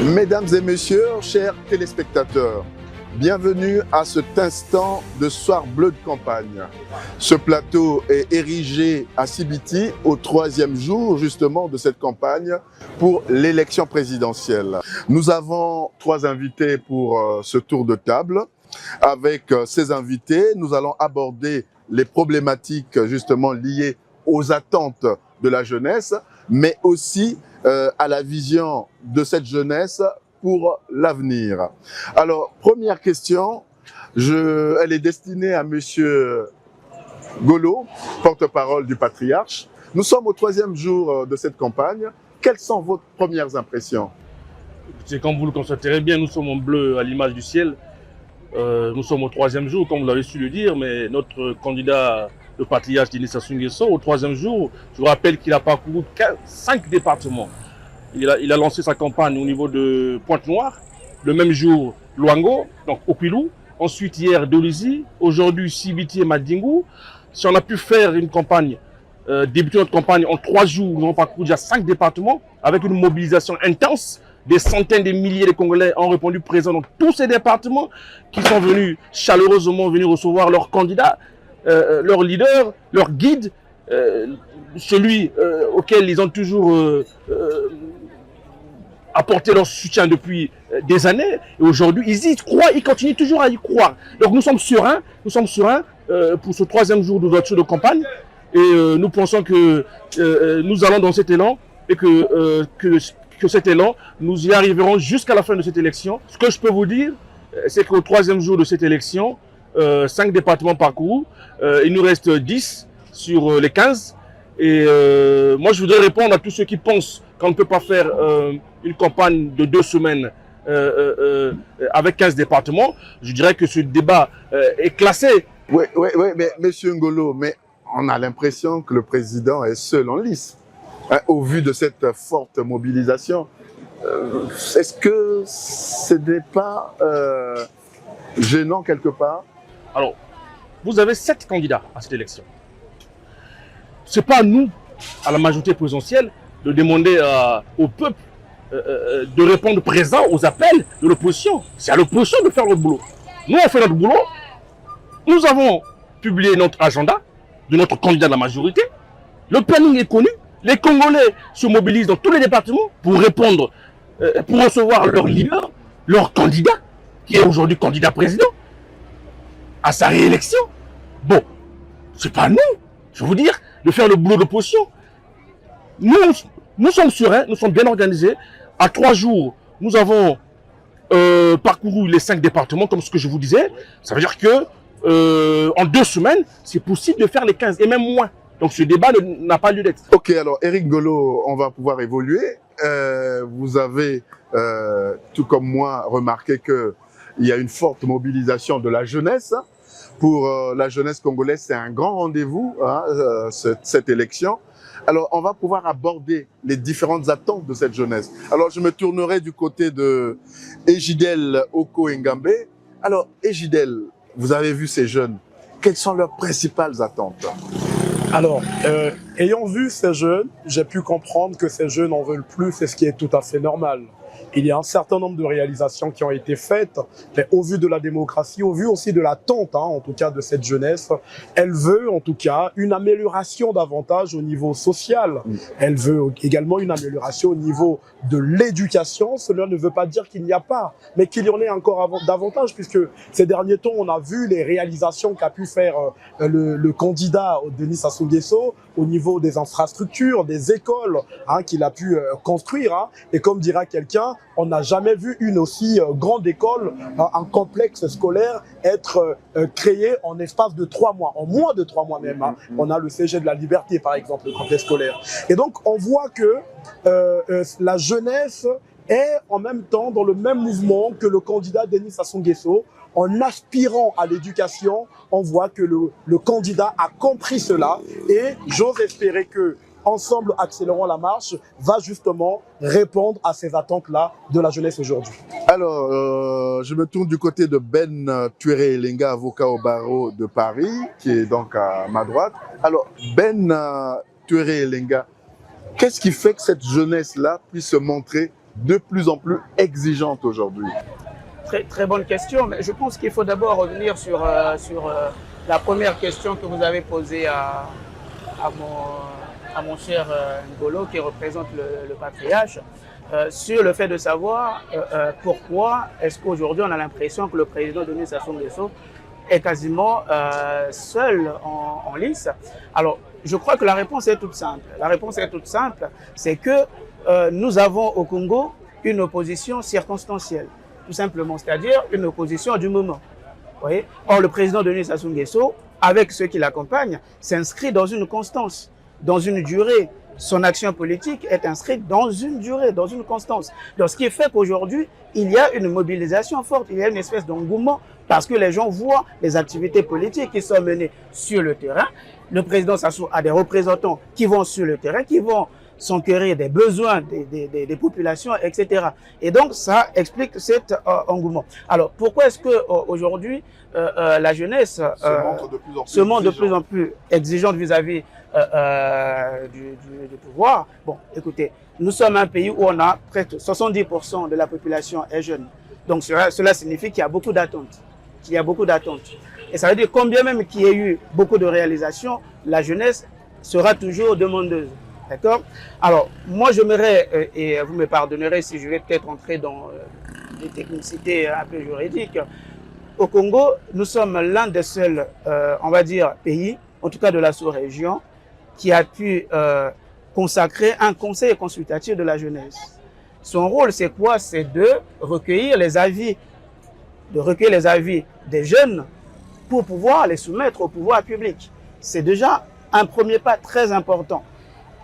Mesdames et messieurs, chers téléspectateurs, bienvenue à cet instant de Soir Bleu de campagne. Ce plateau est érigé à Sibiti au 3e jour justement de cette campagne pour l'élection présidentielle. Nous avons 3 invités pour ce tour de table. Avec ces invités, nous allons aborder les problématiques justement liées aux attentes de la jeunesse, mais aussi à la vision de cette jeunesse pour l'avenir. Alors, première question, elle est destinée à Monsieur Golo, porte-parole du patriarche. Nous sommes au 3e jour de cette campagne. Quelles sont vos premières impressions? C'est comme vous le constaterez bien, nous sommes en bleu à l'image du ciel. Nous sommes au 3e jour, comme vous l'avez su le dire, mais notre candidat, le patriarche Denis Sassou Nguesso, au 3e jour, je vous rappelle qu'il a parcouru 5 départements. Il a lancé sa campagne au niveau de Pointe-Noire, le même jour Luango, donc Opilou, ensuite hier Dolisie, aujourd'hui Sibiti et Madingu. Si on a pu faire une campagne, débuter notre campagne en 3 jours, nous avons parcouru déjà 5 départements avec une mobilisation intense. Des centaines de milliers de Congolais ont répondu présents dans tous ces départements qui sont venus chaleureusement recevoir leurs candidats, leur leader, leur guide, celui auquel ils ont toujours apporté leur soutien depuis des années. Et aujourd'hui, ils y croient, ils continuent toujours à y croire. Donc nous sommes sereins pour ce 3e jour d'ouverture de campagne. Et nous pensons que nous allons dans cet élan et que cet élan, nous y arriverons jusqu'à la fin de cette élection. Ce que je peux vous dire, c'est qu'au 3e jour de cette élection, 5 départements parcourus, il nous reste 10 sur les 15. Et moi, je voudrais répondre à tous ceux qui pensent qu'on ne peut pas faire une campagne de 2 semaines avec 15 départements. Je dirais que ce débat est classé. Oui, mais Monsieur Ngolo, mais on a l'impression que le président est seul en lice. Au vu de cette forte mobilisation, est-ce que ce n'est pas gênant quelque part? Alors, vous avez 7 candidats à cette élection. Ce n'est pas à nous, à la majorité présidentielle, de demander au peuple de répondre présent aux appels de l'opposition. C'est à l'opposition de faire notre boulot. Nous, on fait notre boulot. Nous avons publié notre agenda de notre candidat de la majorité. Le planning est connu. Les Congolais se mobilisent dans tous les départements pour répondre, pour recevoir leur leader, leur candidat, qui est aujourd'hui candidat président, à sa réélection. Bon, c'est pas à nous, je veux vous dire, de faire le boulot d'opposition. Nous sommes sereins, nous sommes bien organisés. À 3 jours, nous avons parcouru les 5 départements, comme ce que je vous disais. Ça veut dire que en 2 semaines, c'est possible de faire les 15 et même moins. Donc ce débat n'a pas lieu d'être. Ok, alors Eric Golo, on va pouvoir évoluer. Vous avez, tout comme moi, remarqué qu'il y a une forte mobilisation de la jeunesse. Pour la jeunesse congolaise, c'est un grand rendez-vous, hein, cette élection. Alors, on va pouvoir aborder les différentes attentes de cette jeunesse. Alors, je me tournerai du côté de Ejidel Oko Ngambe. Alors, Ejidel, vous avez vu ces jeunes. Quelles sont leurs principales attentes? Alors, ayant vu ces jeunes, j'ai pu comprendre que ces jeunes en veulent plus, et ce qui est tout à fait normal. Il y a un certain nombre de réalisations qui ont été faites, mais au vu de la démocratie, au vu aussi de l'attente, en tout cas de cette jeunesse, elle veut en tout cas une amélioration davantage au niveau social. Elle veut également une amélioration au niveau de l'éducation. Cela ne veut pas dire qu'il n'y a pas, mais qu'il y en ait encore davantage, puisque ces derniers temps, on a vu les réalisations qu'a pu faire le candidat Denis Sassou Nguesso au niveau des infrastructures, des écoles qu'il a pu construire. Et comme dira quelqu'un, on n'a jamais vu une aussi grande école, un complexe scolaire être créé en espace de 3 mois, en moins de 3 mois même. On a le CG de la Liberté, par exemple, le complexe scolaire. Et donc, on voit que la jeunesse est en même temps dans le même mouvement que le candidat Denis Sassou Nguesso. En aspirant à l'éducation, on voit que le candidat a compris cela et j'ose espérer que Ensemble Accélérons la marche va justement répondre à ces attentes-là de la jeunesse aujourd'hui. Alors, je me tourne du côté de Ben Tuéré Elenga, avocat au barreau de Paris, qui est donc à ma droite. Alors, Ben Tuéré Elenga, qu'est-ce qui fait que cette jeunesse-là puisse se montrer de plus en plus exigeante aujourd'hui? Très bonne question, mais je pense qu'il faut d'abord revenir sur la première question que vous avez posée à mon cher Ngolo, qui représente le patriarche, sur le fait de savoir pourquoi est-ce qu'aujourd'hui on a l'impression que le président Denis Sassou Nguesso est quasiment seul en lice. Alors, je crois que la réponse est toute simple. La réponse est toute simple, c'est que nous avons au Congo une opposition circonstancielle, tout simplement, c'est-à-dire une opposition du moment. Vous voyez? Or, le président Denis Sassou Nguesso, avec ceux qui l'accompagnent, s'inscrit dans une constance, dans une durée. Son action politique est inscrite dans une durée, dans une constance. Donc, ce qui fait qu'aujourd'hui, il y a une mobilisation forte, il y a une espèce d'engouement parce que les gens voient les activités politiques qui sont menées sur le terrain. Le président Sassou a des représentants qui vont sur le terrain, qui vont s'enquérir des besoins des populations, etc. Et donc, ça explique cet engouement. Alors, pourquoi est-ce qu'aujourd'hui, la jeunesse se montre de plus en plus exigeante vis-à-vis du pouvoir? Bon, écoutez, nous sommes un pays où on a presque 70% de la population est jeune. Donc, cela signifie qu'il y a beaucoup d'attentes. Il y a beaucoup d'attentes. Et ça veut dire combien même qu'il y ait eu beaucoup de réalisations, la jeunesse sera toujours demandeuse. D'accord? Alors, moi, j'aimerais, et vous me pardonnerez si je vais peut-être entrer dans des technicités un peu juridiques. Au Congo, nous sommes l'un des seuls, on va dire, pays, en tout cas de la sous-région, qui a pu consacrer un conseil consultatif de la jeunesse. Son rôle, c'est quoi? C'est de recueillir les avis, des jeunes pour pouvoir les soumettre au pouvoir public. C'est déjà un premier pas très important.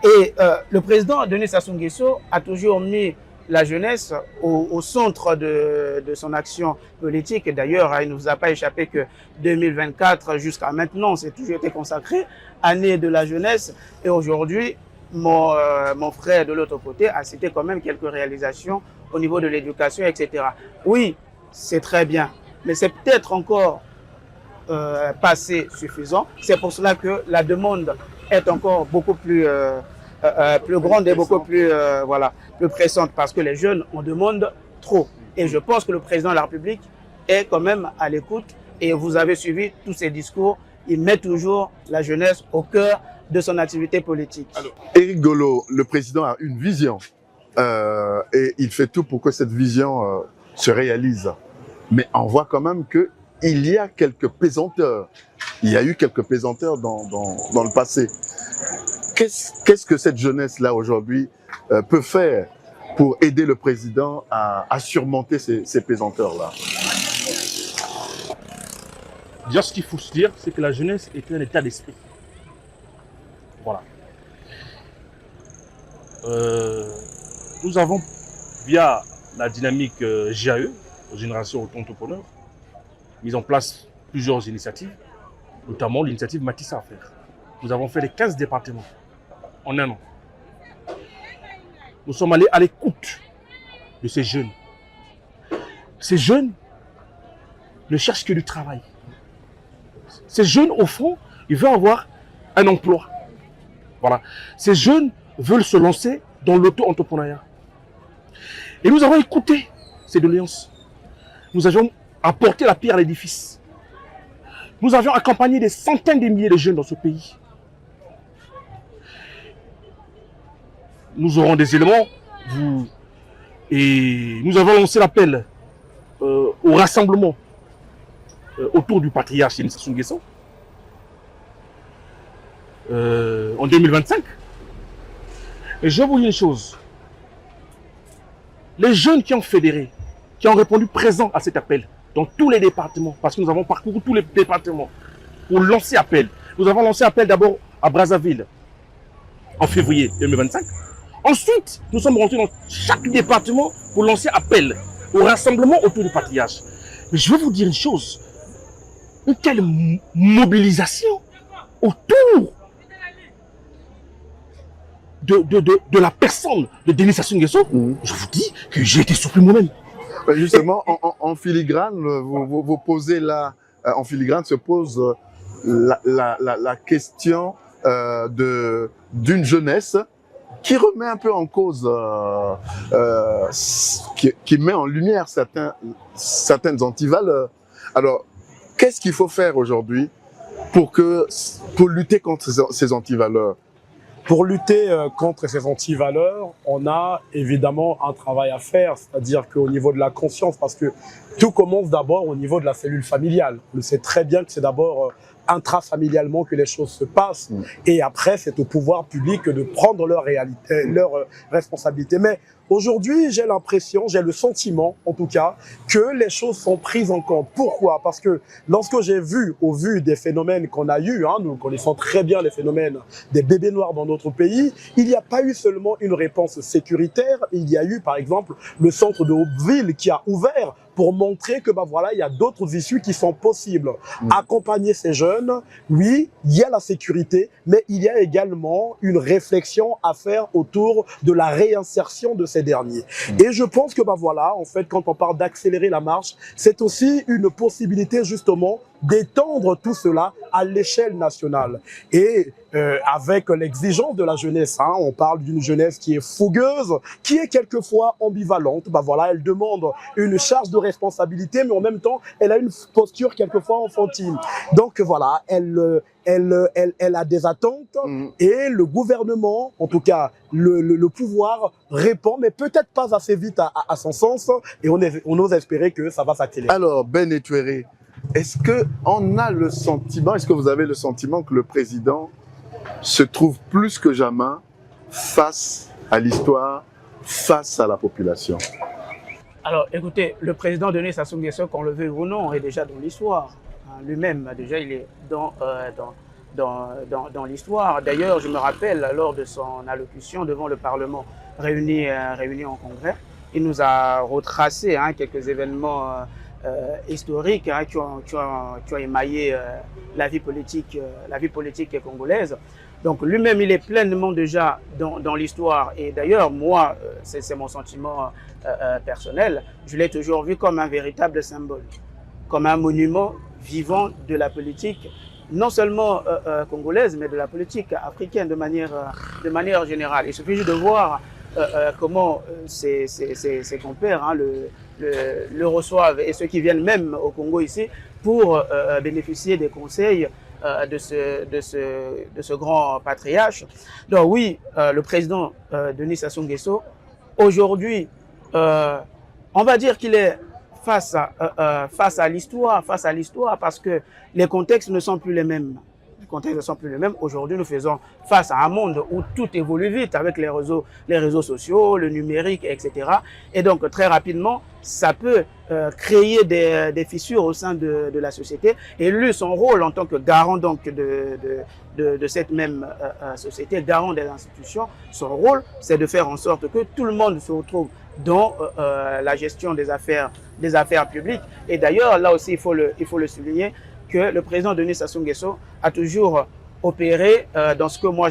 Et le président Denis Sassou Nguesso a toujours mis la jeunesse au centre de son action politique. D'ailleurs, il ne vous a pas échappé que 2024 jusqu'à maintenant, c'est toujours été consacré, année de la jeunesse. Et aujourd'hui, mon frère de l'autre côté a cité quand même quelques réalisations au niveau de l'éducation, etc. Oui, c'est très bien, mais c'est peut-être encore pas assez suffisant. C'est pour cela que la demande est encore beaucoup plus grande et beaucoup plus, plus pressante, parce que les jeunes en demandent trop. Et je pense que le président de la République est quand même à l'écoute, et vous avez suivi tous ces discours, il met toujours la jeunesse au cœur de son activité politique. Alors, Éric Golo, le président a une vision et il fait tout pour que cette vision se réalise. Mais on voit quand même qu'il y a quelques pesanteurs. Il y a eu quelques pesanteurs dans le passé. Qu'est-ce que cette jeunesse-là aujourd'hui peut faire pour aider le président à surmonter ces pesanteurs-là? Déjà, ce qu'il faut se dire, c'est que la jeunesse est un état d'esprit. Voilà. Nous avons, via la dynamique GAE, Génération Auto-Entrepreneur, mis en place plusieurs initiatives, notamment l'initiative Matissa Affaires. Nous avons fait les 15 départements en un an. Nous sommes allés à l'écoute de ces jeunes. Ces jeunes ne cherchent que du travail. Ces jeunes, au fond, ils veulent avoir un emploi. Voilà. Ces jeunes veulent se lancer dans l'auto-entrepreneuriat. Et nous avons écouté ces doléances. Nous avions apporté la pierre à l'édifice. Nous avions accompagné des centaines de milliers de jeunes dans ce pays. Nous aurons des éléments. Et nous avons lancé l'appel au rassemblement autour du patriarche Denis Sassou Nguesso en 2025. Et je vais vous dire une chose. Les jeunes qui ont fédéré, qui ont répondu présent à cet appel dans tous les départements, parce que nous avons parcouru tous les départements pour lancer appel. Nous avons lancé appel d'abord à Brazzaville en février 2025. Ensuite, nous sommes rentrés dans chaque département pour lancer appel au rassemblement autour du patriarche. Mais je vais vous dire une chose. Une telle mobilisation autour de la personne de Denis Sassou Nguesso, je vous dis que j'ai été surpris moi-même. Justement, en filigrane, vous posez là, en filigrane se pose la question d'une jeunesse qui remet un peu en cause, qui met en lumière certaines antivaleurs. Alors, qu'est-ce qu'il faut faire aujourd'hui pour lutter contre ces antivaleurs? Pour lutter contre ces antivaleurs, on a évidemment un travail à faire, c'est-à-dire qu'au niveau de la conscience, parce que tout commence d'abord au niveau de la cellule familiale. On le sait très bien que c'est d'abord intrafamilialement que les choses se passent, et après c'est au pouvoir public de prendre leur responsabilité. Mais aujourd'hui, j'ai l'impression, j'ai le sentiment en tout cas, que les choses sont prises en compte. Pourquoi? Parce que lorsque j'ai vu, au vu des phénomènes qu'on a eus, nous connaissons très bien les phénomènes des bébés noirs dans notre pays, il n'y a pas eu seulement une réponse sécuritaire, il y a eu par exemple le centre de Hauteville qui a ouvert pour montrer que voilà, il y a d'autres issues qui sont possibles. Accompagner ces jeunes, oui, il y a la sécurité, mais il y a également une réflexion à faire autour de la réinsertion de ces derniers. Et je pense que voilà, en fait, quand on parle d'accélérer la marche, c'est aussi une possibilité justement d'étendre tout cela à l'échelle nationale. Et avec l'exigence de la jeunesse, on parle d'une jeunesse qui est fougueuse, qui est quelquefois ambivalente. Voilà, elle demande une charge de responsabilité, mais en même temps, elle a une posture quelquefois enfantine. Donc voilà, elle a des attentes et le gouvernement, en tout cas le pouvoir, répond, mais peut-être pas assez vite à son sens, et on ose espérer que ça va s'accélérer. Alors, Ben Etouéré, est-ce que vous avez le sentiment que le président se trouve plus que jamais face à l'histoire, face à la population? Alors, écoutez, le président Denis Sassou Nguesso, qu'on le veuille ou non, est déjà dans l'histoire. Lui-même, déjà, il est dans l'histoire. D'ailleurs, je me rappelle, lors de son allocution devant le Parlement réuni en congrès, il nous a retracé quelques événements historiques qui ont émaillé la vie politique congolaise. Donc lui-même, il est pleinement déjà dans l'histoire. Et d'ailleurs, moi, c'est mon sentiment personnel, je l'ai toujours vu comme un véritable symbole, comme un monument vivant de la politique, non seulement congolaise, mais de la politique africaine de manière générale. Il suffit juste de voir comment ses compères le reçoivent, et ceux qui viennent même au Congo ici pour bénéficier des conseils de ce grand patriarche. Donc oui, le président Denis Sassou Nguesso, aujourd'hui, on va dire qu'il est face à l'histoire, parce que les contextes ne sont plus les mêmes. Aujourd'hui, nous faisons face à un monde où tout évolue vite avec les réseaux sociaux, le numérique, etc. Et donc, très rapidement, ça peut créer des fissures au sein de la société. Et lui, son rôle en tant que garant donc de cette même société, garant des institutions, son rôle, c'est de faire en sorte que tout le monde se retrouve dans la gestion des affaires publiques. Et d'ailleurs, là aussi, il faut le souligner, que le président Denis Sassou Nguesso a toujours opéré dans ce que moi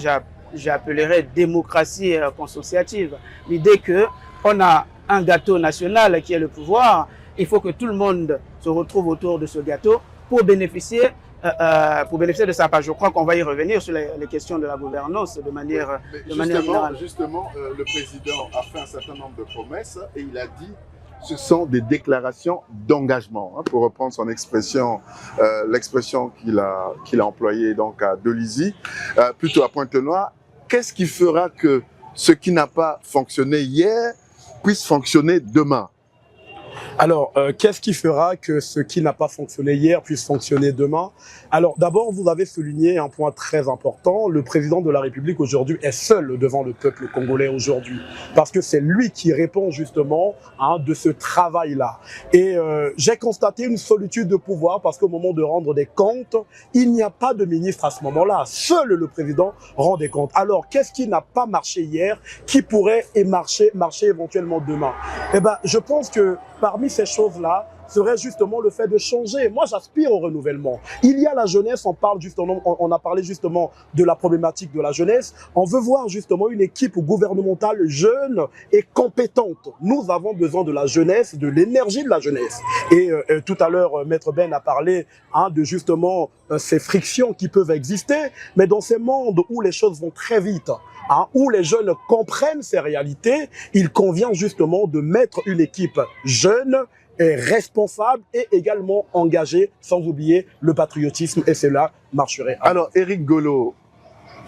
j'appellerais démocratie consociative. L'idée qu'on a un gâteau national qui est le pouvoir, il faut que tout le monde se retrouve autour de ce gâteau pour bénéficier de sa part. Je crois qu'on va y revenir sur les questions de la gouvernance de manière générale. Justement, le président a fait un certain nombre de promesses et il a dit ce sont des déclarations d'engagement, pour reprendre son expression, l'expression qu'il a employée donc à Delizy, plutôt à Pointe-Noire. Qu'est-ce qui fera que ce qui n'a pas fonctionné hier puisse fonctionner demain? Alors, qu'est-ce qui fera que ce qui n'a pas fonctionné hier puisse fonctionner demain? Alors, d'abord, vous avez souligné un point très important. Le président de la République aujourd'hui est seul devant le peuple congolais aujourd'hui, parce que c'est lui qui répond justement de ce travail-là. Et j'ai constaté une solitude de pouvoir, parce qu'au moment de rendre des comptes, il n'y a pas de ministre à ce moment-là. Seul le président rend des comptes. Alors, qu'est-ce qui n'a pas marché hier, qui pourrait marcher éventuellement demain? Eh ben, je pense que parmi ces choses-là, serait justement le fait de changer. Moi, j'aspire au renouvellement. Il y a la jeunesse, on parle justement, on a parlé justement de la problématique de la jeunesse. On veut voir justement une équipe gouvernementale jeune et compétente. Nous avons besoin de la jeunesse, de l'énergie de la jeunesse. Et tout à l'heure, Maître Ben a parlé de justement ces frictions qui peuvent exister, mais dans ces mondes où les choses vont très vite, où les jeunes comprennent ces réalités, il convient justement de mettre une équipe jeune et responsable et également engagée, sans oublier le patriotisme, et cela marcherait. Alors, Éric Golo,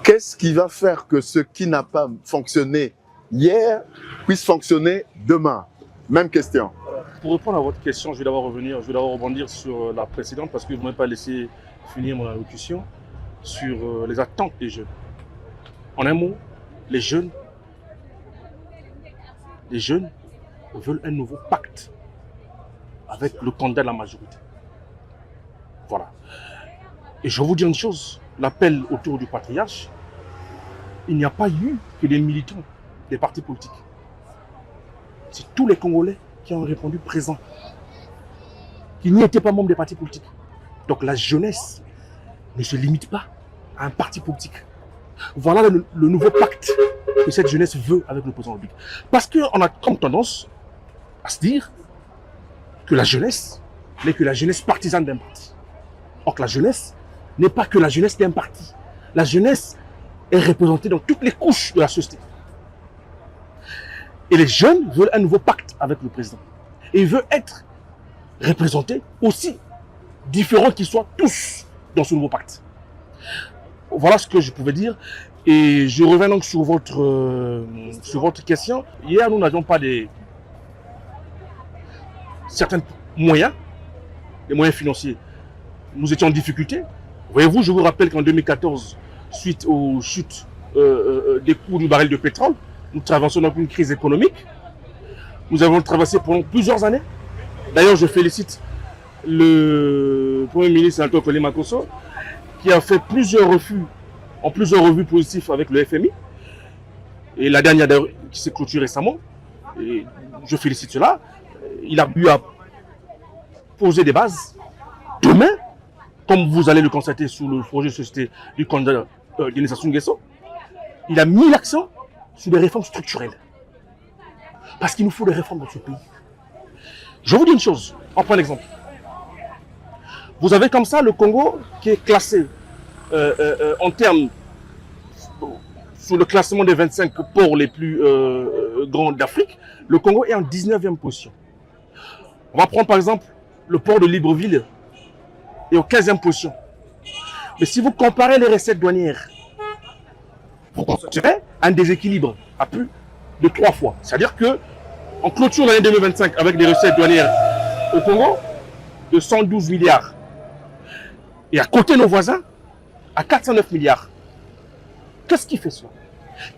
qu'est-ce qui va faire que ce qui n'a pas fonctionné hier puisse fonctionner demain? Même question. Pour répondre à votre question, je vais d'abord rebondir sur la précédente parce que vous ne m'avez pas laissé finir mon allocution sur les attentes des jeunes. En un mot, les jeunes veulent un nouveau pacte avec le candidat de la majorité. Voilà. Et je vais vous dire une chose, l'appel autour du patriarche, il n'y a pas eu que des militants des partis politiques. C'est tous les Congolais qui ont répondu présent, qui n'y étaient pas membres des partis politiques. Donc la jeunesse ne se limite pas à un parti politique. Voilà le nouveau pacte que cette jeunesse veut avec le président de la République. Parce qu'on a comme tendance à se dire que la jeunesse n'est que la jeunesse partisane d'un parti. Or que la jeunesse n'est pas que la jeunesse d'un parti. La jeunesse est représentée dans toutes les couches de la société. Et les jeunes veulent un nouveau pacte avec le président. Et ils veulent être représentés aussi différents qu'ils soient tous dans ce nouveau pacte. Voilà ce que je pouvais dire. Et je reviens donc sur votre question. Hier, nous n'avions pas certains moyens, les moyens financiers. Nous étions en difficulté. Voyez-vous, je vous rappelle qu'en 2014, suite aux chutes des coûts du baril de pétrole, nous traversons donc une crise économique. Nous avons traversé pendant plusieurs années. D'ailleurs, je félicite le Premier ministre Antoine Colin Makosso qui a fait plusieurs revues positifs avec le FMI. Et la dernière qui s'est clôturée récemment. Et je félicite cela. Il a pu poser des bases. Demain, comme vous allez le constater sous le projet de société du candidat Denis Sassou Nguesso, il a mis l'accent sur des réformes structurelles. Parce qu'il nous faut des réformes dans ce pays. Je vous dis une chose, on prend l'exemple. Vous avez comme ça le Congo qui est classé en termes sur le classement des 25 ports les plus grands d'Afrique. Le Congo est en 19e position. On va prendre par exemple le port de Libreville est en 15e position. Mais si vous comparez les recettes douanières, vous constaterez un déséquilibre à plus de 3 fois. C'est-à-dire qu'on clôture l'année 2025 avec des recettes douanières au Congo de 112 milliards. Et à côté de nos voisins, à 409 milliards. Qu'est-ce qui fait cela?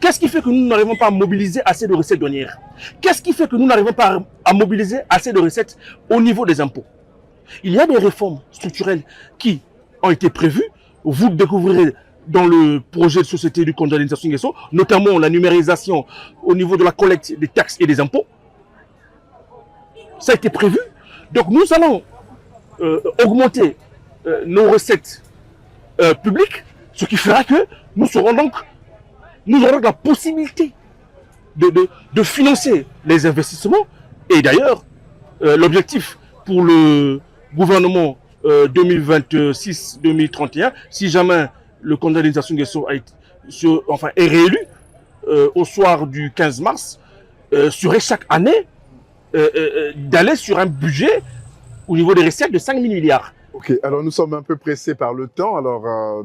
Qu'est-ce qui fait que nous n'arrivons pas à mobiliser assez de recettes douanières? Qu'est-ce qui fait que nous n'arrivons pas à mobiliser assez de recettes au niveau des impôts? Il y a des réformes structurelles qui ont été prévues. Vous découvrirez dans le projet de société du candidat Denis Sassou Nguesso, notamment la numérisation au niveau de la collecte des taxes et des impôts. Ça a été prévu. Donc nous allons augmenter nos recettes publiques, ce qui fera que nous aurons donc la possibilité de financer les investissements. Et d'ailleurs, l'objectif pour le gouvernement 2026-2031, si jamais le candidat Denis Sassou Nguesso est réélu au soir du 15 mars, serait chaque année d'aller sur un budget au niveau des recettes de 5 000 milliards. Ok, alors nous sommes un peu pressés par le temps. Alors,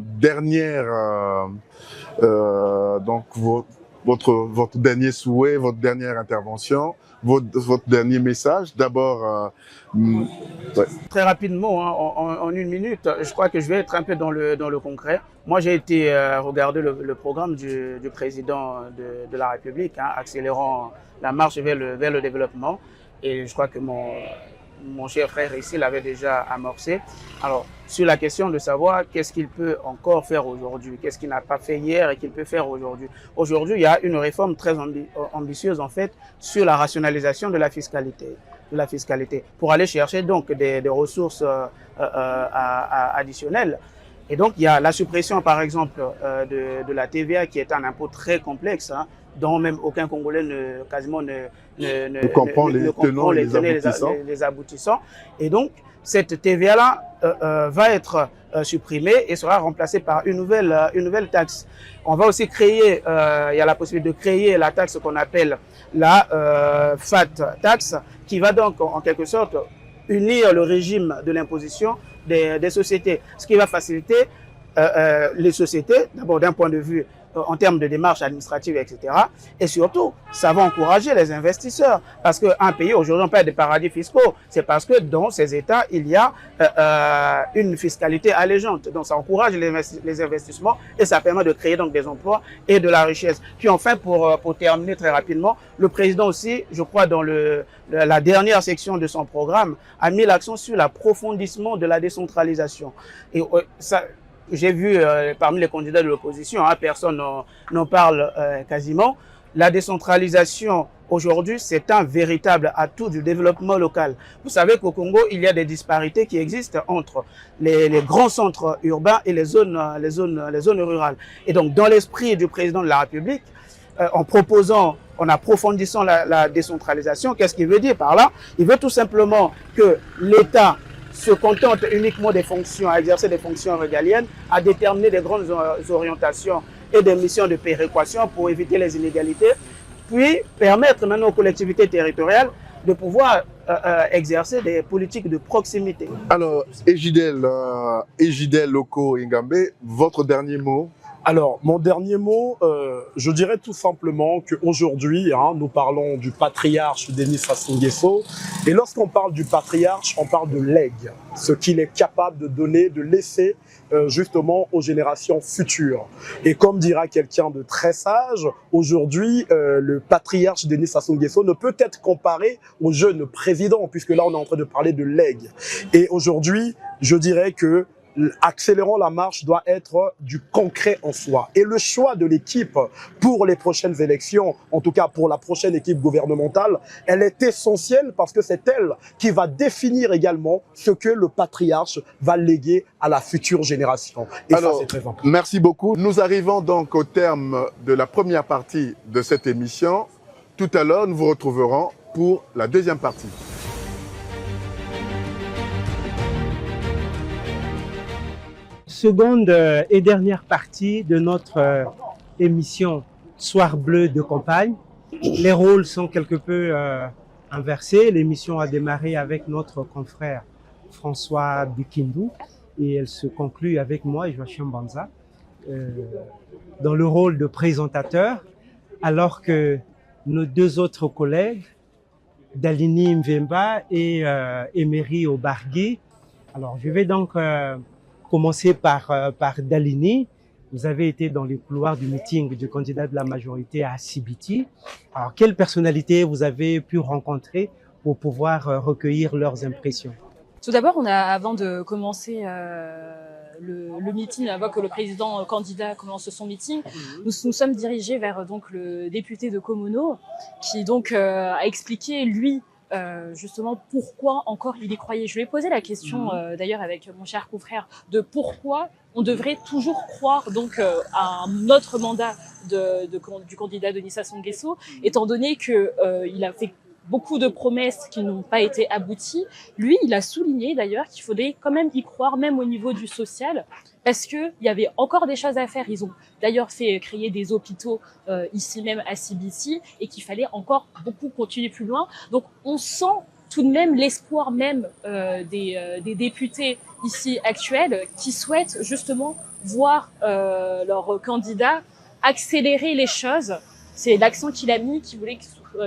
donc votre dernier souhait, votre dernière intervention, votre dernier message. D'abord, ouais. Très rapidement, hein, en 1 minute, je crois que je vais être un peu dans le concret. Moi, j'ai été regarder le programme du président de la République, hein, accélérant la marche vers le développement. Et je crois que mon cher frère ici l'avait déjà amorcé. Alors, sur la question de savoir qu'est-ce qu'il peut encore faire aujourd'hui, qu'est-ce qu'il n'a pas fait hier et qu'il peut faire aujourd'hui. Aujourd'hui, il y a une réforme très ambitieuse, en fait, sur la rationalisation de la fiscalité. la fiscalité pour aller chercher donc des ressources additionnelles. Et donc, il y a la suppression, par exemple, de la TVA, qui est un impôt très complexe, hein, dont même aucun Congolais ne comprend les tenants et les aboutissants. Et donc, cette TVA-là va être supprimée et sera remplacée par une nouvelle taxe. On va aussi créer, il y a la possibilité de créer la taxe qu'on appelle la FAT tax, qui va donc en quelque sorte unir le régime de l'imposition des sociétés, ce qui va faciliter les sociétés, d'abord d'un point de vue en termes de démarches administratives, etc. Et surtout, ça va encourager les investisseurs. Parce qu'un pays, aujourd'hui, on parle des paradis fiscaux. C'est parce que dans ces États, il y a une fiscalité allégeante. Donc, ça encourage les investissements et ça permet de créer donc des emplois et de la richesse. Puis enfin, pour terminer très rapidement, le président aussi, je crois, dans la dernière section de son programme, a mis l'accent sur l'approfondissement de la décentralisation. Et ça... J'ai vu parmi les candidats de l'opposition, hein, personne n'en parle quasiment. La décentralisation, aujourd'hui, c'est un véritable atout du développement local. Vous savez qu'au Congo, il y a des disparités qui existent entre les grands centres urbains et les zones rurales. Et donc, dans l'esprit du président de la République, en approfondissant la décentralisation, qu'est-ce qu'il veut dire par là? Il veut tout simplement que l'État se contente uniquement des fonctions, à exercer des fonctions régaliennes, à déterminer des grandes orientations et des missions de péréquation pour éviter les inégalités, puis permettre maintenant aux collectivités territoriales de pouvoir exercer des politiques de proximité. Alors, Ejidel Loko Ingambe, votre dernier mot? Alors, mon dernier mot, je dirais tout simplement qu'aujourd'hui, nous parlons du patriarche Denis Sassou Nguesso. Et lorsqu'on parle du patriarche, on parle de legs, ce qu'il est capable de donner, de laisser justement aux générations futures. Et comme dira quelqu'un de très sage, aujourd'hui, le patriarche Denis Sassou Nguesso ne peut être comparé au jeune président, puisque là, on est en train de parler de legs. Et aujourd'hui, je dirais que accélérons la marche doit être du concret en soi. Et le choix de l'équipe pour les prochaines élections, en tout cas pour la prochaine équipe gouvernementale, elle est essentielle parce que c'est elle qui va définir également ce que le patriarche va léguer à la future génération. Et alors, ça, c'est très important. Merci beaucoup. Nous arrivons donc au terme de la première partie de cette émission. Tout à l'heure, nous vous retrouverons pour la deuxième partie. Seconde et dernière partie de notre émission Soir bleu de campagne. Les rôles sont quelque peu inversés. L'émission a démarré avec notre confrère François Bikindou et elle se conclut avec moi, Joachim Banza, dans le rôle de présentateur, alors que nos deux autres collègues, Dalini Mvemba et Emery Obargui. Alors, je vais donc commencer par Dalini. Vous avez été dans les couloirs du meeting du candidat de la majorité à Sibiti. Alors, quelles personnalités vous avez pu rencontrer pour pouvoir recueillir leurs impressions? Tout d'abord, avant de commencer le meeting, avant que le président candidat commence son meeting, nous sommes dirigés vers donc le député de Komono, qui donc a expliqué lui justement pourquoi encore il y croyait. Je lui ai posé la question d'ailleurs avec mon cher confrère de pourquoi on devrait toujours croire donc à un autre mandat du candidat Denis Sassou Nguesso, étant donné que il a fait beaucoup de promesses qui n'ont pas été abouties. Lui, il a souligné d'ailleurs qu'il faudrait quand même y croire, même au niveau du social, parce que il y avait encore des choses à faire. Ils ont d'ailleurs fait créer des hôpitaux ici même à Sibiti et qu'il fallait encore beaucoup continuer plus loin. Donc on sent tout de même l'espoir même des députés ici actuels qui souhaitent justement voir leur candidat accélérer les choses. C'est l'accent qu'il a mis, qui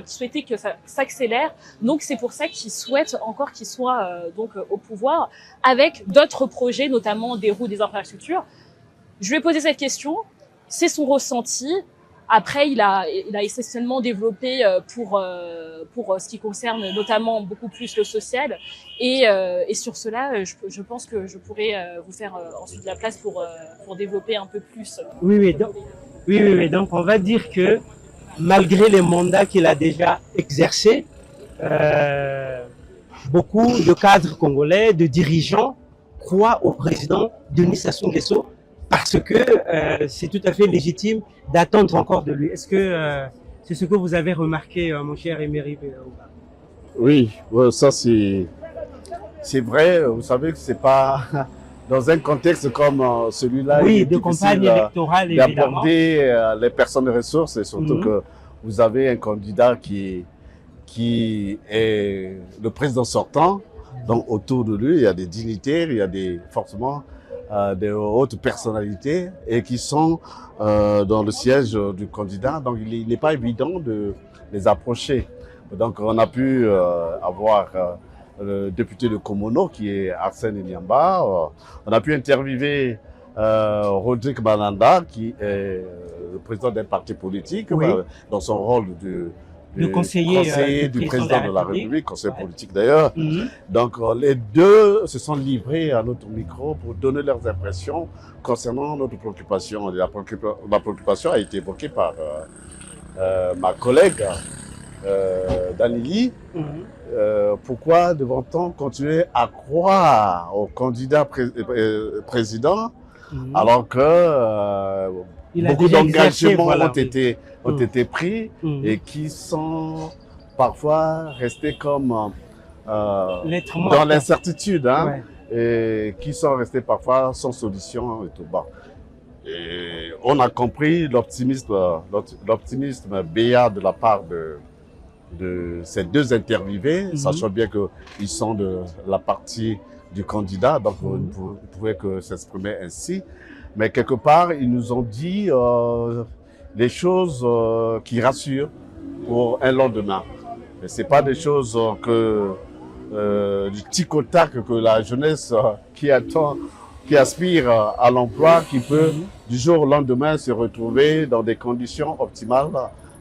souhaitait que ça s'accélère. Donc c'est pour ça qu'il souhaite encore qu'il soit donc au pouvoir avec d'autres projets, notamment des routes, des infrastructures. Je lui ai posé cette question, c'est son ressenti. Après, il a essentiellement développé pour ce qui concerne notamment beaucoup plus le social. Et sur cela, je pense que je pourrais vous faire ensuite la place pour développer un peu plus. Oui. Donc on va dire que malgré les mandats qu'il a déjà exercés, beaucoup de cadres congolais, de dirigeants croient au président Denis Sassou Nguesso parce que c'est tout à fait légitime d'attendre encore de lui. Est-ce que c'est ce que vous avez remarqué, mon cher Emery? Oui, ouais, ça c'est vrai. Vous savez que c'est pas dans un contexte comme celui-là. Oui, de campagne électorale, évidemment. D'aborder les personnes ressources et surtout que vous avez un candidat qui est le président sortant. Donc autour de lui, il y a des dignitaires, il y a forcément des hautes personnalités et qui sont dans le siège du candidat. Donc il n'est pas évident de les approcher. Donc on a pu avoir le député de Komono qui est Arsène Niamba. On a pu interviewer Rodrigue Bananda qui est le président d'un parti politique, oui, dans son rôle le conseiller du président de la République, conseiller politique d'ailleurs. Donc les deux se sont livrés à notre micro pour donner leurs impressions concernant notre préoccupation. La préoccupation a été évoquée par ma collègue Danili. Pourquoi devrait-on continuer à croire au candidat président alors que beaucoup d'engagements ont été pris et qui sont parfois restés comme dans l'incertitude, hein, et qui sont restés parfois sans solution et tout. Bon. Et on a compris l'optimisme béat de la part de ces deux interviewés, sachant bien qu'ils sont de la partie du candidat, donc ils ne pouvaient que s'exprimer ainsi. Mais quelque part, ils nous ont dit les choses qui rassurent pour un lendemain. Mais ce n'est pas des choses du tic au tac que la jeunesse qui aspire à l'emploi, qui peut du jour au lendemain se retrouver dans des conditions optimales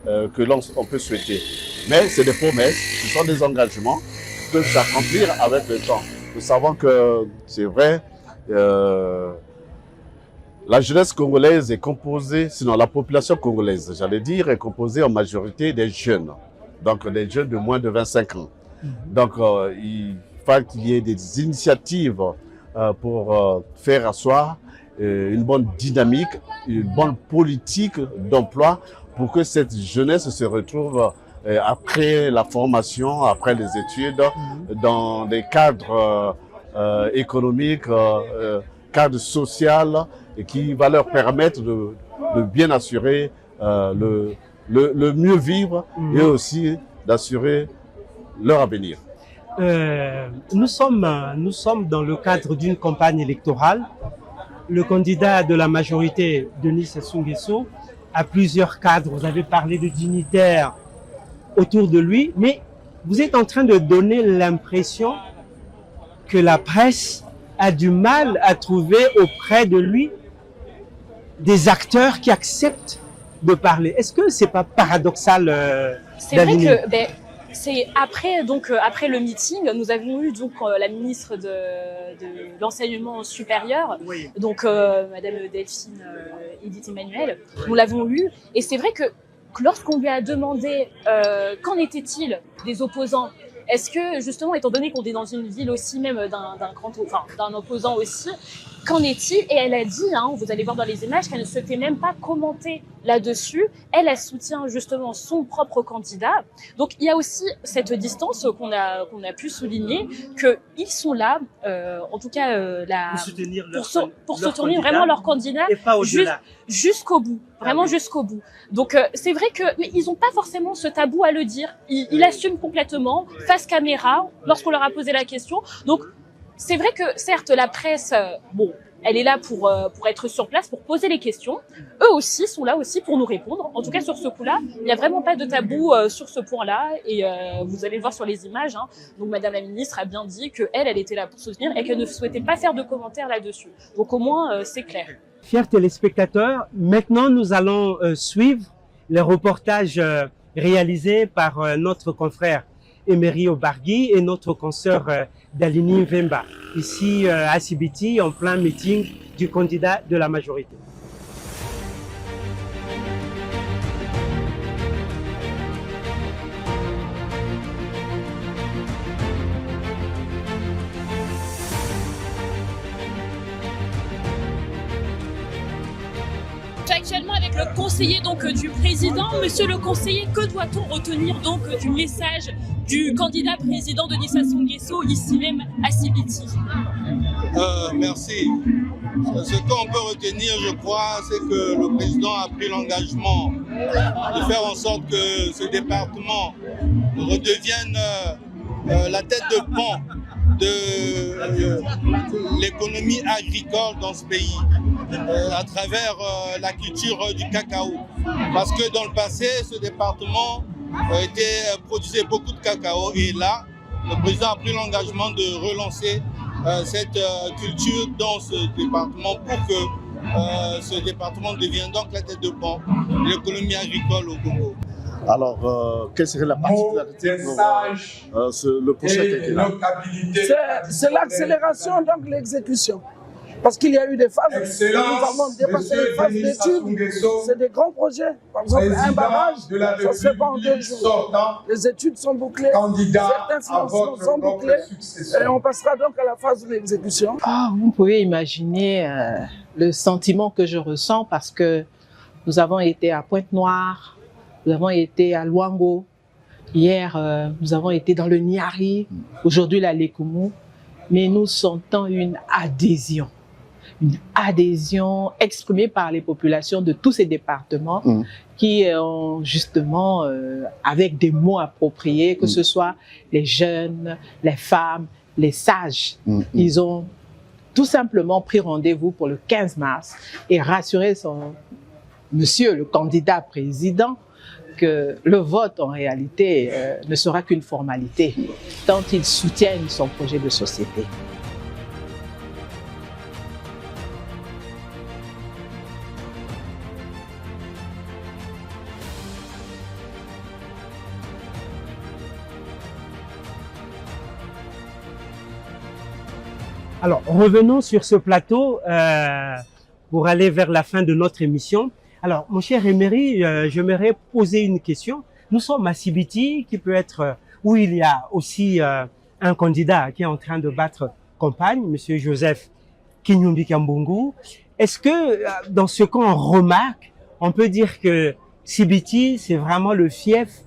que l'on peut souhaiter. Mais c'est des promesses, ce sont des engagements qui peuvent s'accomplir avec le temps. Nous savons que c'est vrai, la jeunesse congolaise est composée, sinon la population congolaise, j'allais dire, est composée en majorité des jeunes. Donc des jeunes de moins de 25 ans. Donc il faut qu'il y ait des initiatives pour faire asseoir une bonne dynamique, une bonne politique d'emploi pour que cette jeunesse se retrouve après la formation, après les études, dans des cadres économiques, cadres sociaux, et qui va leur permettre de bien assurer le mieux vivre et aussi d'assurer leur avenir. Nous sommes dans le cadre d'une campagne électorale. Le candidat de la majorité, Denis Sassou Nguesso, a plusieurs cadres. Vous avez parlé de dignitaires autour de lui, mais vous êtes en train de donner l'impression que la presse a du mal à trouver auprès de lui des acteurs qui acceptent de parler. Est-ce que c'est pas paradoxal? C'est vrai que c'est après le meeting, nous avons eu donc la ministre de l'enseignement supérieur, donc Madame Delphine Edith Emmanuel, nous l'avons eu, et c'est vrai que lorsqu'on lui a demandé qu'en était-il des opposants, est-ce que justement, étant donné qu'on est dans une ville aussi même d'un opposant aussi, qu'en est-il? Et elle a dit, hein, vous allez voir dans les images, qu'elle ne souhaitait même pas commenter là-dessus. Elle soutient justement son propre candidat. Donc il y a aussi cette distance qu'on a pu souligner, qu'ils sont là, en tout cas pour soutenir vraiment leur candidat jusqu'au bout, vraiment jusqu'au bout. Donc c'est vrai que mais ils n'ont pas forcément ce tabou à le dire. Ils l'assument complètement face caméra lorsqu'on leur a posé la question. Donc c'est vrai que certes la presse, elle est là pour être sur place, pour poser les questions. Eux aussi sont là aussi pour nous répondre. En tout cas sur ce coup-là, il n'y a vraiment pas de tabou sur ce point-là. Et vous allez le voir sur les images. Hein. Donc Madame la ministre a bien dit que elle était là pour soutenir et qu'elle ne souhaitait pas faire de commentaires là-dessus. Donc au moins c'est clair. Chers téléspectateurs, maintenant nous allons suivre les reportages réalisés par notre confrère Emery Obargui et notre consoeur Dalini Vemba, ici à Sibiti, en plein meeting du candidat de la majorité. avec le conseiller donc du président. Monsieur le conseiller, que doit-on retenir donc du message du candidat président Denis Sassou Nguesso ici même à Sibiti? Merci. Ce qu'on peut retenir, je crois, c'est que le président a pris l'engagement de faire en sorte que ce département redevienne la tête de pont de l'économie agricole dans ce pays à travers la culture du cacao. Parce que dans le passé, ce département produisait beaucoup de cacao et là, le président a pris l'engagement de relancer cette culture dans ce département pour que ce département devienne donc la tête de pont de l'économie agricole au Congo. Alors, quelle serait la particularité pour le prochain quinquennat? C'est l'accélération donc de l'exécution. Parce qu'il y a eu des phases, nous avons dépassé les phases d'études, c'est des grands projets. Par exemple, un barrage, ça ne se fait pas en 2 jours. Les études sont bouclées, certains financements sont bouclés, et on passera donc à la phase de l'exécution. Vous pouvez imaginer le sentiment que je ressens parce que nous avons été à Pointe-Noire, nous avons été à Luango, hier nous avons été dans le Niari, aujourd'hui la Lekumu, mais nous sentons une adhésion exprimée par les populations de tous ces départements qui ont justement, avec des mots appropriés, que ce soit les jeunes, les femmes, les sages, ils ont tout simplement pris rendez-vous pour le 15 mars et rassuré monsieur le candidat président que le vote en réalité ne sera qu'une formalité tant ils soutiennent son projet de société. Alors, revenons sur ce plateau pour aller vers la fin de notre émission. Alors, mon cher Emery, j'aimerais poser une question. Nous sommes à Sibiti, qui peut être où il y a aussi un candidat qui est en train de battre campagne, Monsieur Joseph Kinyumbi Kiambungu. Est-ce que dans ce qu'on remarque, on peut dire que Sibiti, c'est vraiment le fief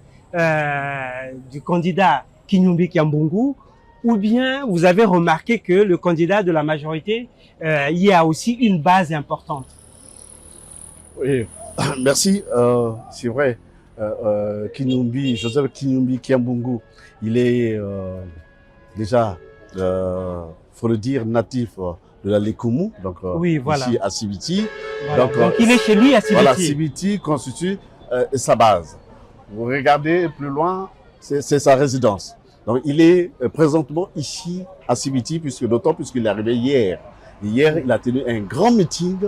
du candidat Kinyumbi Kiambungu? Ou bien vous avez remarqué que le candidat de la majorité, il y a aussi une base importante? Oui, merci. C'est vrai, Joseph Kinyumbi Kiambungu, il est déjà, faut le dire, natif de la Lekumu, donc oui, voilà. Ici à Sibiti. Voilà. Donc il est chez lui à Sibiti. Voilà, Sibiti constitue sa base. Vous regardez plus loin, c'est sa résidence. Donc, il est présentement ici à Sibiti, d'autant puisqu'il est arrivé hier. Hier, il a tenu un grand meeting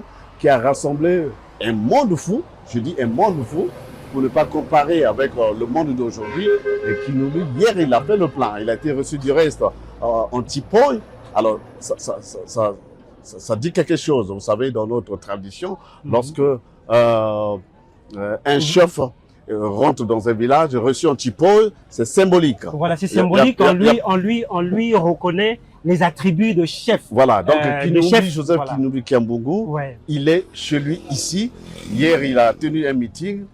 qui a rassemblé un monde fou. Je dis un monde fou, pour ne pas comparer avec le monde d'aujourd'hui. Et qui nous dit, hier, il a fait le plan. Il a été reçu du reste en tipoy. Alors, ça dit quelque chose. Vous savez, dans notre tradition, lorsque un chef rentre dans un village, reçu en tipoy, c'est symbolique. Voilà, c'est symbolique. On lui reconnaît les attributs de chef. Voilà, donc Joseph Kinyumbi Kiambungu, il est chez lui ici. Hier, il a tenu un meeting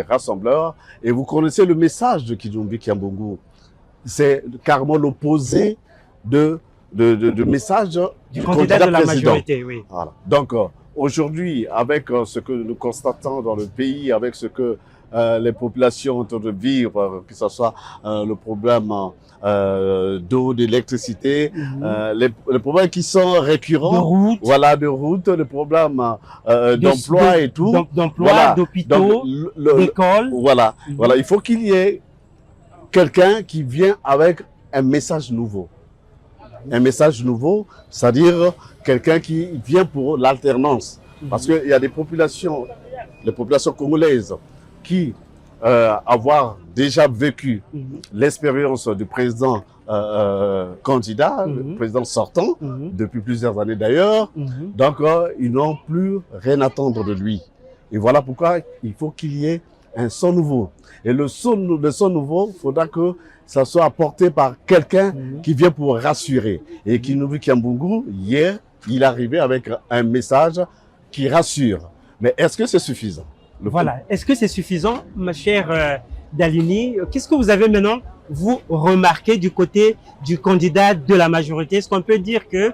rassembleur. Et vous connaissez le message de Kinyumbi Kiambungu. C'est carrément l'opposé de message du candidat de la majorité. Oui. Voilà. Donc, aujourd'hui, avec ce que nous constatons dans le pays, avec ce que les populations ont de vivre, que ce soit le problème d'eau, d'électricité, les problèmes qui sont récurrents, de route, les problèmes d'emploi et tout. D'emploi, d'hôpitaux, d'écoles. Voilà, il faut qu'il y ait quelqu'un qui vient avec un message nouveau. Un message nouveau, c'est-à-dire quelqu'un qui vient pour l'alternance. Parce qu'il y a des populations, les populations congolaises, qui, avoir déjà vécu l'expérience du président candidat, le président sortant, depuis plusieurs années d'ailleurs, donc ils n'ont plus rien à attendre de lui. Et voilà pourquoi il faut qu'il y ait un son nouveau. Et le son nouveau, il faudra que ça soit apporté par quelqu'un qui vient pour rassurer. Et Kinyumbi Kiambungu, hier, il est arrivé avec un message qui rassure. Mais est-ce que c'est suffisant? Voilà. Est-ce que c'est suffisant, ma chère Dalini? Qu'est-ce que vous avez maintenant, vous, remarqué du côté du candidat de la majorité? Est-ce qu'on peut dire que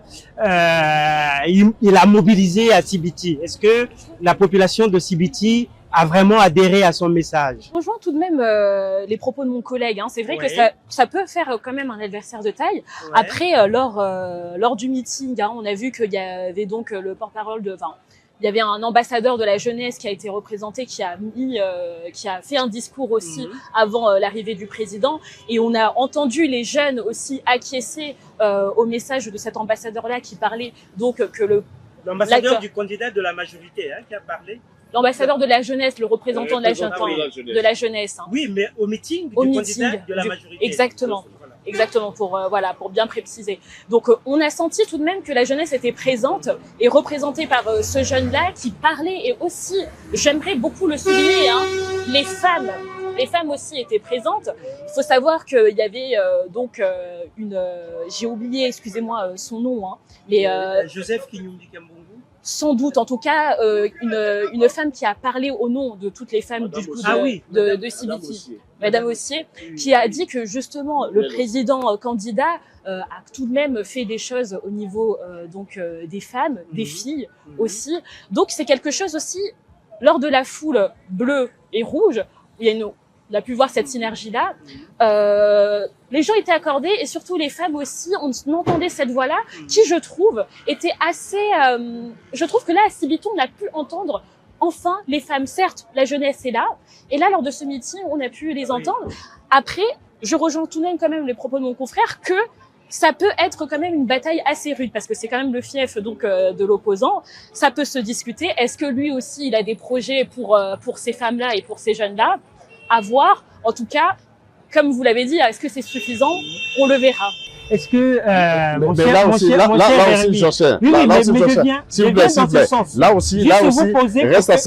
il a mobilisé à Sibiti? Est-ce que la population de Sibiti a vraiment adhéré à son message? Je rejoins tout de même les propos de mon collègue. Hein. C'est vrai que ça peut faire quand même un adversaire de taille. Ouais. Après, lors du meeting, hein, on a vu qu'il y avait donc le porte-parole de... Enfin, il y avait un ambassadeur de la jeunesse qui a été représenté, qui a fait un discours aussi avant l'arrivée du président. Et on a entendu les jeunes aussi acquiescer au message de cet ambassadeur-là qui parlait donc que l'ambassadeur du candidat de la majorité, hein, qui a parlé. L'ambassadeur de la jeunesse, le représentant de la jeunesse. Hein. Oui, mais au meeting du candidat de la majorité. Exactement. Exactement, pour bien préciser. Donc, on a senti tout de même que la jeunesse était présente et représentée par ce jeune-là qui parlait, et aussi, j'aimerais beaucoup le souligner, hein, les femmes aussi étaient présentes. Il faut savoir qu'il y avait j'ai oublié, excusez-moi, son nom, hein, mais Joseph Kinyumbi Kambungu. Sans doute, en tout cas, une femme qui a parlé au nom de toutes les femmes de Sibiti, Madame Ossier, qui a dit que justement le président candidat a tout de même fait des choses au niveau des femmes, des filles aussi. Donc c'est quelque chose aussi, lors de la foule bleue et rouge, on a pu voir cette synergie-là. Les gens étaient accordés, et surtout les femmes aussi, on entendait cette voix-là qui, je trouve, était assez... je trouve que là, à Sibiti, on a pu entendre enfin les femmes. Certes, la jeunesse est là, et là, lors de ce meeting, on a pu les entendre. Après, je rejoins tout de même quand même les propos de mon confrère que ça peut être quand même une bataille assez rude, parce que c'est quand même le fief de l'opposant. Ça peut se discuter. Est-ce que lui aussi, il a des projets pour ces femmes-là et pour ces jeunes-là? À voir. En tout cas, comme vous l'avez dit, est-ce que c'est suffisant? On le verra. Est-ce que là aussi, là aussi, reste à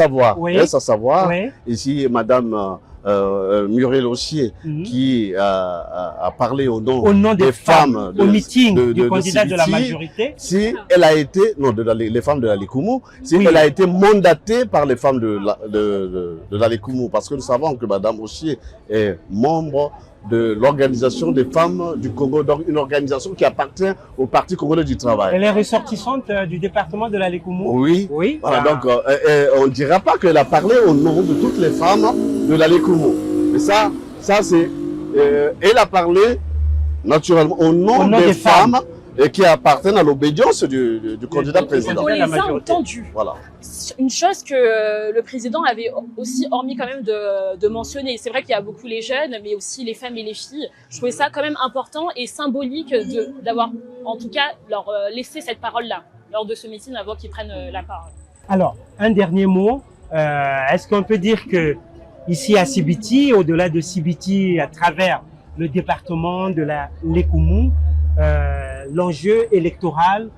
savoir, ici, Madame Muriel Ossier, qui a parlé au nom des femmes au meeting du candidat de la majorité. Si elle a été, les femmes de la Likoumou, si elle a été mandatée par les femmes de la Likoumou, parce que nous savons que Madame Ossier est membre de l'organisation des femmes du Congo, donc une organisation qui appartient au Parti congolais du travail. Elle est ressortissante du département de la Likoumou. Oui. Voilà, donc on ne dira pas qu'elle a parlé au nom de toutes les femmes de la Likoumou. Mais ça c'est... elle a parlé naturellement au nom des femmes et qui appartiennent à l'obédience du candidat président. On les a entendus. Voilà. Une chose que le président avait aussi hormis quand même de mentionner. C'est vrai qu'il y a beaucoup les jeunes, mais aussi les femmes et les filles. Je trouvais ça quand même important et symbolique d'avoir, en tout cas, leur laissé cette parole-là lors de ce meeting avant qu'ils prennent la parole. Alors, un dernier mot. Est-ce qu'on peut dire que ici à Sibiti, au-delà de Sibiti, à travers le département de la Likoumou, l'enjeu électoral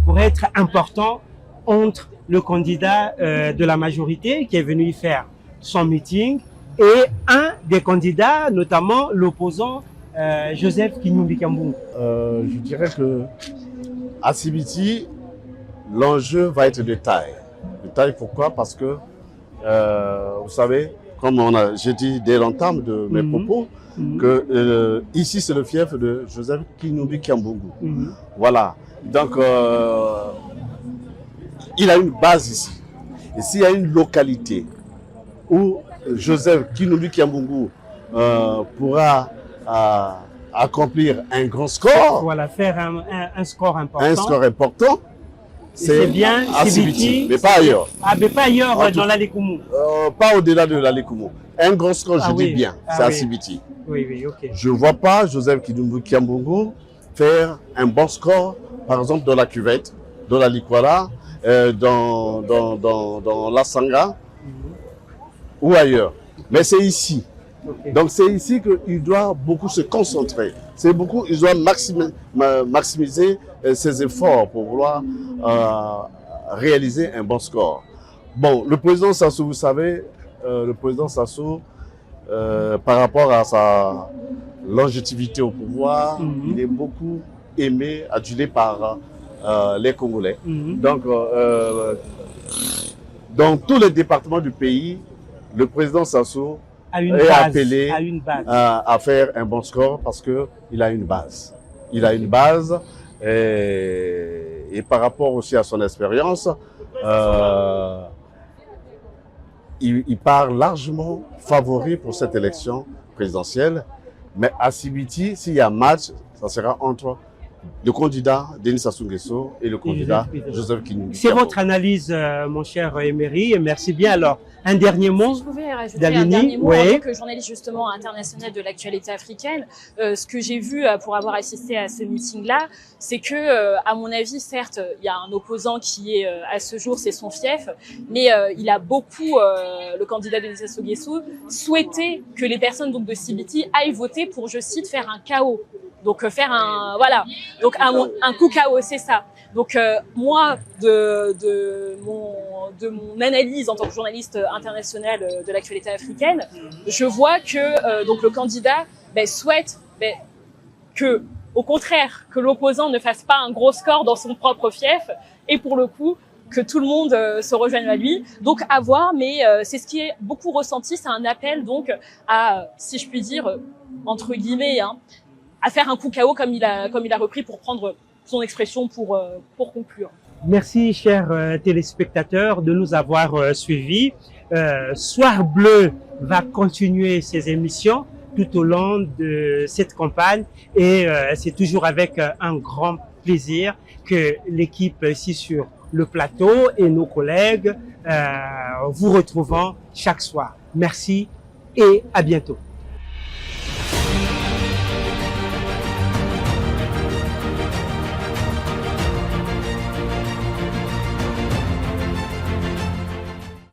pourrait être important entre le candidat de la majorité qui est venu y faire son meeting et un des candidats, notamment l'opposant Joseph Kinyumbi Kambungu? Je dirais que à Sibiti, l'enjeu va être de taille. De taille, pourquoi? Parce que, vous savez, comme j'ai dit dès l'entame de mes propos, que ici c'est le fief de Joseph Kinyumbi Kambungu. Voilà. Donc, il a une base ici. Et s'il y a une localité où Joseph Kinyumbi Kambungu pourra accomplir un grand score, voilà, faire un score important. Un score important, c'est bien à Sibiti, mais pas ailleurs. Ah, mais pas ailleurs dans la Likoumou. Pas au-delà de la Likoumou. Un grand score, je dis bien, c'est à Sibiti. Oui, ok. Je ne vois pas Joseph Kinyumbi Kambungu faire un bon score, par exemple, dans la cuvette, dans la Likwala, dans la Sanga ou ailleurs. Mais c'est ici. Donc c'est ici qu'il doit beaucoup se concentrer. Il doit maximiser ses efforts pour vouloir réaliser un bon score. Bon, le président Sassou, vous savez, par rapport à sa longévité au pouvoir, il est beaucoup aimé, adulé par les Congolais. Donc, Dans tous les départements du pays, le président Sassou est appelé à faire un bon score parce qu'il a une base. Il a une base et par rapport aussi à son expérience, il part largement favori pour cette élection présidentielle. Mais à Sibiti, s'il y a match, ça sera entre le candidat Denis Sassou Nguesso et le candidat Joseph Kini. C'est votre analyse, mon cher Emery, et merci bien. Alors, un dernier mot. Si je pouvais rajouter un dernier mot, en tant que journaliste justement international de l'actualité africaine, ce que j'ai vu pour avoir assisté à ce meeting-là, c'est que, à mon avis, certes, il y a un opposant qui est, à ce jour, c'est son fief, mais il a beaucoup, le candidat Denis Sassou Nguesso, souhaité que les personnes donc de Sibiti aillent voter pour, je cite, faire un chaos. Donc faire donc un coup KO, c'est ça. Donc moi de mon analyse en tant que journaliste international de l'actualité africaine, je vois que donc le candidat souhaite que, au contraire, que l'opposant ne fasse pas un gros score dans son propre fief et pour le coup que tout le monde se rejoigne à lui. Donc à voir, mais c'est ce qui est beaucoup ressenti, c'est un appel donc à, si je puis dire, entre guillemets, à faire un coup KO comme il a repris pour prendre son expression pour conclure. Merci, chers téléspectateurs, de nous avoir suivis. Soir Bleu va continuer ses émissions tout au long de cette campagne et c'est toujours avec un grand plaisir que l'équipe ici sur le plateau et nos collègues vous retrouvons chaque soir. Merci et à bientôt.